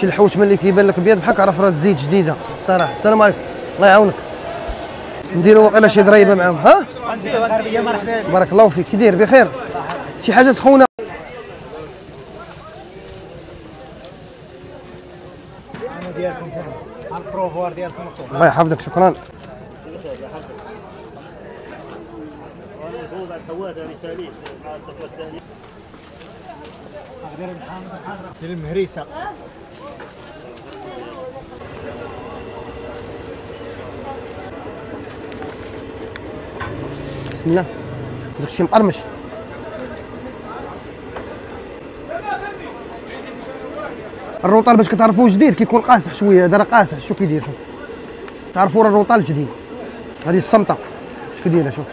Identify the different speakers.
Speaker 1: شي الحوت ملي كيبان لك ابيض بحال كعرف راه الزيت جديده الصراحه. السلام عليكم الله يعاونك. نديروا واقيلا شي ضريبه معاهم. ها
Speaker 2: مرحبا
Speaker 1: بارك الله فيك. كي داير بخير؟ شي حاجه سخونه؟
Speaker 2: ديالكم على البروفوار ديالكم
Speaker 1: الله يحفظك. شكرا.
Speaker 2: ديال المهريسه.
Speaker 1: بسم الله. درت شي مقرمش. الروطال باش كتعرفوه جديد كيكون قاصح شويه. هذا راه قاصح. شوف كيدير. شوف تعرفوا راه الروطال جديد. هذه الصمته شوف كيديرها. شوف